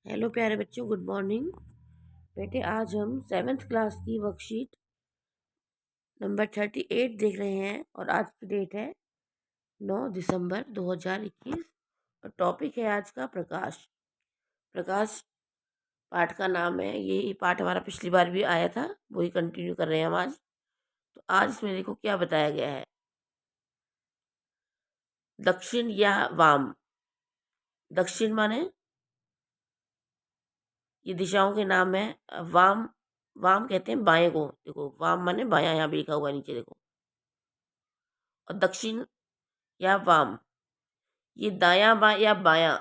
Hello प्यारे बच्चों, good morning. बेटे आज हम 7th क्लास की वर्कशीट नंबर 38 देख रहे हैं और आज की डेट है 9 दिसंबर 2021 और टॉपिक है आज का प्रकाश। प्रकाश पाठ का नाम है। ये पाठ हमारा पिछली बार भी आया था, वही कंटिन्यू कर रहे हैं हम आज। तो आज इसमें देखो क्या बताया गया है। दक्षिण या वाम। दक्षिण माने ये दिशाओं के नाम है। वाम वाम कहते हैं बाएं को। देखो वाम माने बायां, यहाँ भी लिखा हुआ है नीचे देखो। और दक्षिण या वाम ये दायां या बायां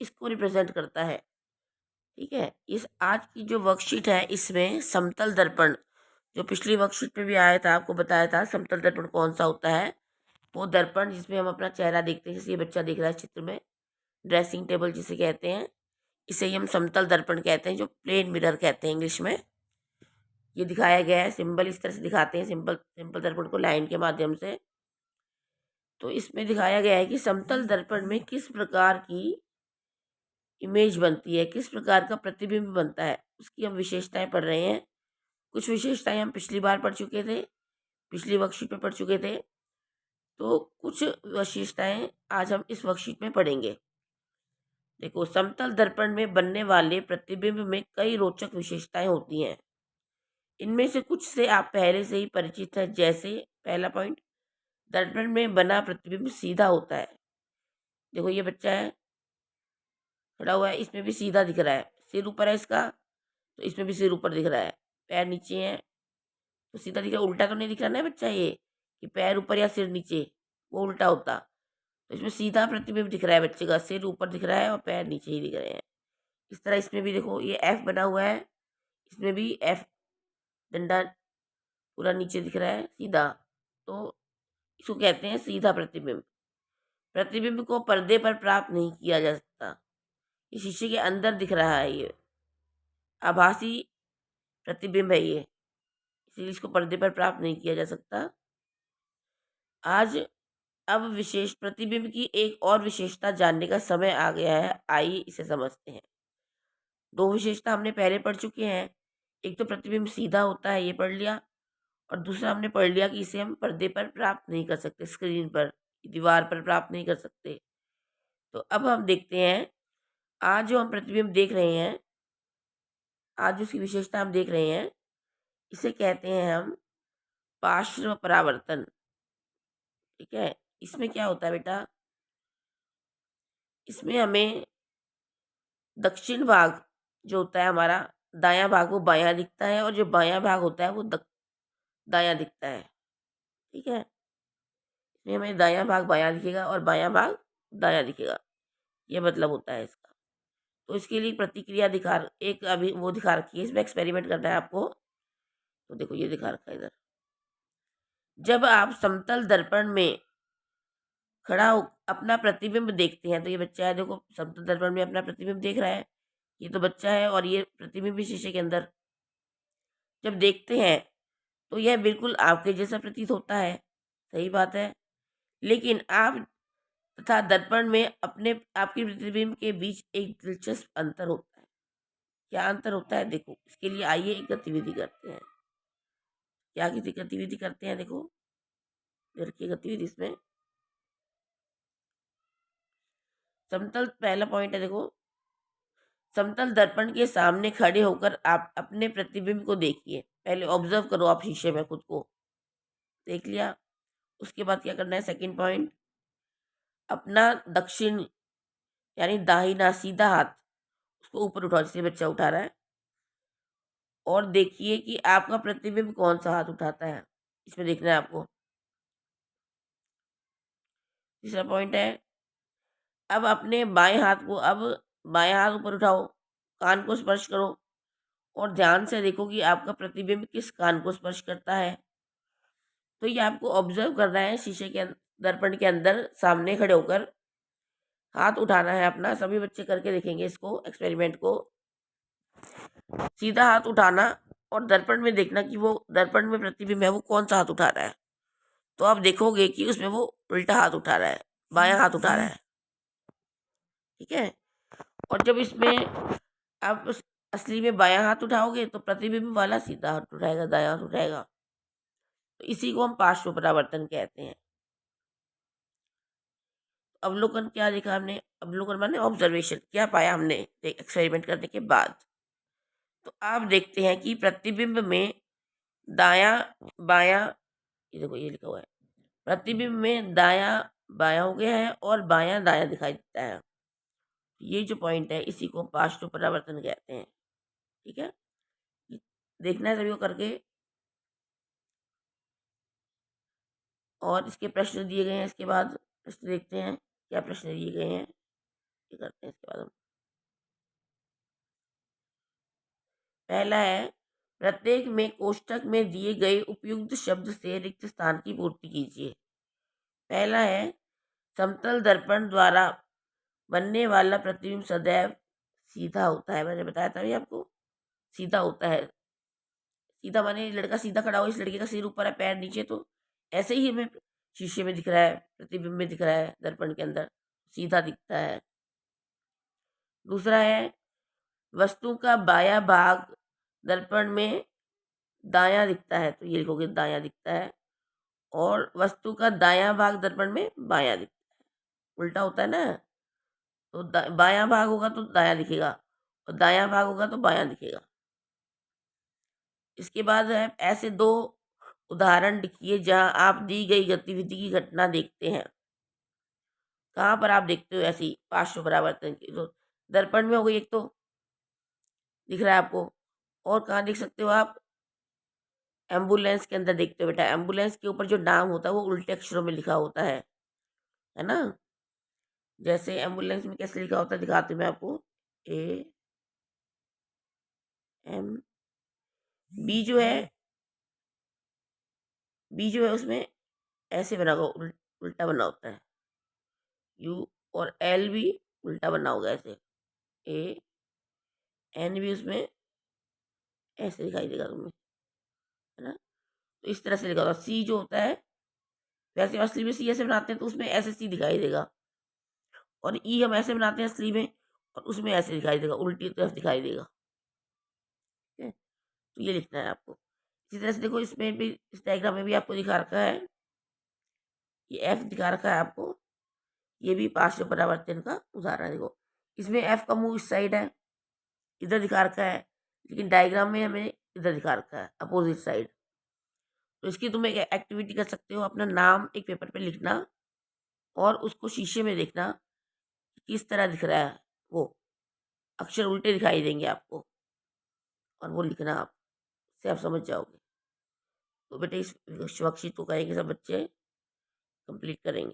इसको रिप्रेजेंट करता है। ठीक है। इस आज की जो वर्कशीट है इसमें समतल दर्पण, जो पिछली वर्कशीट में भी आया था, आपको बताया था समतल दर्पण कौन सा होता है। वो दर्पण जिसमें हम अपना चेहरा देखते हैं, जैसे ये बच्चा दिख रहा है चित्र में, ड्रेसिंग टेबल जिसे कहते हैं, इसे ही हम समतल दर्पण कहते हैं, जो प्लेन मिरर कहते हैं इंग्लिश में। ये दिखाया गया है, सिंबल इस तरह से दिखाते हैं सिंपल सिंपल दर्पण को लाइन के माध्यम से। तो इसमें दिखाया गया है कि समतल दर्पण में किस प्रकार की इमेज बनती है, किस प्रकार का प्रतिबिंब बनता है, उसकी हम विशेषताएं पढ़ रहे हैं। कुछ विशेषताएं हम पिछली बार पढ़ चुके थे, पिछली वर्कशीट में पढ़ चुके थे। तो कुछ विशेषताएं आज हम इस वर्कशीट में पढ़ेंगे। देखो, समतल दर्पण में बनने वाले प्रतिबिंब में कई रोचक विशेषताएं होती हैं। इनमें से कुछ से आप पहले से ही परिचित हैं। जैसे पहला पॉइंट, दर्पण में बना प्रतिबिंब सीधा होता है। देखो ये बच्चा है, खड़ा हुआ है, इसमें भी सीधा दिख रहा है। सिर ऊपर है इसका, तो इसमें भी सिर ऊपर दिख रहा है। पैर नीचे है तो सीधा दिख रहा है। उल्टा तो नहीं दिख रहा ना बच्चा ये, कि पैर ऊपर या सिर नीचे, वो उल्टा होता। तो इसमें सीधा प्रतिबिंब दिख रहा है बच्चे का, सिर ऊपर दिख रहा है और पैर नीचे ही दिख रहे हैं। इस तरह इसमें भी देखो ये एफ बना हुआ है, इसमें भी एफ डंडा पूरा नीचे दिख रहा है सीधा। तो इसको कहते हैं सीधा प्रतिबिंब। प्रतिबिंब को पर्दे पर प्राप्त नहीं किया जा सकता। ये शीशे के अंदर दिख रहा है, ये आभासी प्रतिबिंब है ये, इसीलिए इसको पर्दे पर प्राप्त नहीं किया जा सकता। आज अब विशेष प्रतिबिंब की एक और विशेषता जानने का समय आ गया है। आइए इसे समझते हैं। दो विशेषता हमने पहले पढ़ चुके हैं। एक तो प्रतिबिंब सीधा होता है, ये पढ़ लिया, और दूसरा हमने पढ़ लिया कि इसे हम पर्दे पर प्राप्त नहीं कर सकते, स्क्रीन पर, दीवार पर प्राप्त नहीं कर सकते। तो अब हम देखते हैं, आज जो हम प्रतिबिंब देख रहे हैं, आज उसकी विशेषता हम देख रहे हैं, इसे कहते हैं हम पार्श्व परावर्तन। ठीक है। इसमें क्या होता है बेटा, इसमें हमें दक्षिण भाग जो होता है हमारा, दायां भाग वो बायां दिखता है, और जो बायां भाग होता है वो दायां दिखता है। ठीक है। इसमें हमें दायां भाग बायां दिखेगा और बायां भाग दायां दिखेगा, ये मतलब होता है इसका। तो इसके लिए प्रतिक्रिया एक अभी वो दिखा रखी है, इसमें एक्सपेरिमेंट करना है आपको। तो देखो ये दिखा रखा है इधर। जब आप समतल दर्पण में खड़ा हो अपना प्रतिबिंब देखते हैं, तो ये बच्चा है, देखो समतल दर्पण में अपना प्रतिबिंब देख रहा है। ये तो बच्चा है और ये प्रतिबिंब भी शीशे के अंदर। जब देखते हैं तो यह बिल्कुल आपके जैसा प्रतीत होता है, सही बात है। लेकिन आप तथा दर्पण में अपने आपके प्रतिबिंब के बीच एक दिलचस्प अंतर होता है। क्या अंतर होता है, देखो इसके लिए आइए एक गतिविधि करते हैं। क्या गतिविधि करते हैं, देखो देखिए गतिविधि इसमें समतल, पहला पॉइंट है देखो, समतल दर्पण के सामने खड़े होकर आप अपने प्रतिबिंब को देखिए। पहले ऑब्जर्व करो आप शीशे में खुद को, देख लिया। उसके बाद क्या करना है, सेकंड पॉइंट, अपना दक्षिण यानी दाहिना सीधा हाथ उसको ऊपर उठाओ, जैसे बच्चा उठा रहा है, और देखिए कि आपका प्रतिबिंब कौन सा हाथ उठाता है, इसमें देखना है आपको। तीसरा पॉइंट है, अब अपने बाएं हाथ ऊपर उठाओ, कान को स्पर्श करो और ध्यान से देखो कि आपका प्रतिबिंब किस कान को स्पर्श करता है। तो ये आपको ऑब्जर्व करना है शीशे के दर्पण के अंदर सामने खड़े होकर हाथ उठाना है अपना। सभी बच्चे करके देखेंगे इसको, एक्सपेरिमेंट को। सीधा हाथ उठाना और दर्पण में देखना कि वो दर्पण में प्रतिबिंब है वो कौन सा हाथ उठा रहा है। तो आप देखोगे कि उसमें वो उल्टा हाथ उठा रहा है, बायां हाथ उठा रहा है। ठीक है। और जब इसमें आप असली में बायां हाथ उठाओगे तो प्रतिबिंब वाला सीधा हाथ उठाएगा, दायां हाथ उठाएगा। तो इसी को हम पार्श्व परावर्तन कहते हैं। अवलोकन क्या देखा हमने? अवलोकन माने ऑब्जर्वेशन, क्या पाया हमने एक्सपेरिमेंट करने के बाद? तो आप देखते हैं कि प्रतिबिंब में दायां बायां, ये देखो ये लिखा हुआ है, प्रतिबिंब में दायां बायां हो गया है और बायां दायां दिखाई देता है। ये जो पॉइंट है इसी को पार्श्व परावर्तन कहते हैं। ठीक है, देखना है सभी को करके। और इसके प्रश्न दिए गए हैं, इसके बाद प्रश्न देखते हैं क्या प्रश्न दिए गए हैं, ये करते हैं इसके बाद हम। पहला है, प्रत्येक में कोष्ठक में दिए गए उपयुक्त शब्द से रिक्त स्थान की पूर्ति कीजिए। पहला है, समतल दर्पण द्वारा बनने वाला प्रतिबिंब सदैव सीधा होता है। मैंने बताया था अभी आपको, सीधा होता है। सीधा माने लड़का सीधा खड़ा हो, इस लड़के का सिर ऊपर है पैर नीचे, तो ऐसे ही हमें शीशे में दिख रहा है, प्रतिबिंब में दिख रहा है, दर्पण के अंदर सीधा दिखता है। दूसरा है, वस्तु का बायां भाग दर्पण में दायां दिखता है, तो ये लिखोगे दायां दिखता है। और वस्तु का दायां भाग दर्पण में बायां दिखता है, उल्टा होता है ना। तो बायां भाग होगा तो दायां दिखेगा और दायां भाग होगा तो बायां दिखेगा। इसके बाद है, ऐसे दो उदाहरण लिखिए जहां आप दी गई गतिविधि की घटना देखते हैं। कहाँ पर आप देखते हो ऐसी पार्श्व परावर्तन की? तो दर्पण में हो गई एक, तो दिख रहा है आपको। और कहाँ देख सकते हो आप? एम्बुलेंस के अंदर देखते हो बेटा। एम्बुलेंस के ऊपर जो नाम होता है वो उल्टे अक्षरों में लिखा होता है ना। जैसे एम्बुलेंस में कैसे लिखा होता है दिखाती हूँ मैं आपको। ए एम बी जो है, बी जो है उसमें ऐसे बना होगा, उल्टा बना होता है। यू और एल भी उल्टा बना होगा ऐसे। ए एन भी उसमें ऐसे दिखाई देगा तुम्हें, है ना। तो इस तरह से लिखा होगा। सी जो होता है, वैसे असली में सी ऐसे बनाते हैं तो उसमें ऐसे सी दिखाई देगा। और ई हम ऐसे बनाते हैं असली में, और उसमें ऐसे दिखाई देगा, उल्टी तरफ दिखाई देगा। ठीक है, तो ये लिखना है आपको। इसी तरह से देखो, इसमें भी, इस डायग्राम में भी आपको दिखा रखा है, ये एफ दिखा रखा है आपको। ये भी पार्श्व परावर्तन का उदाहरण है। देखो, इसमें एफ का मुंह इस साइड है, इधर दिखा रखा है, लेकिन डायग्राम में हमें इधर दिखा रखा है, अपोजिट साइड। तो इसकी तुम एक एक्टिविटी कर सकते हो, अपना नाम एक पेपर पे लिखना और उसको शीशे में देखना कि किस तरह दिख रहा है। वो अक्षर उल्टे दिखाई देंगे आपको, और वो लिखना आप, से आप समझ जाओगे। तो बेटे इस वर्कशीट को करेंगे सब बच्चे, कंप्लीट करेंगे।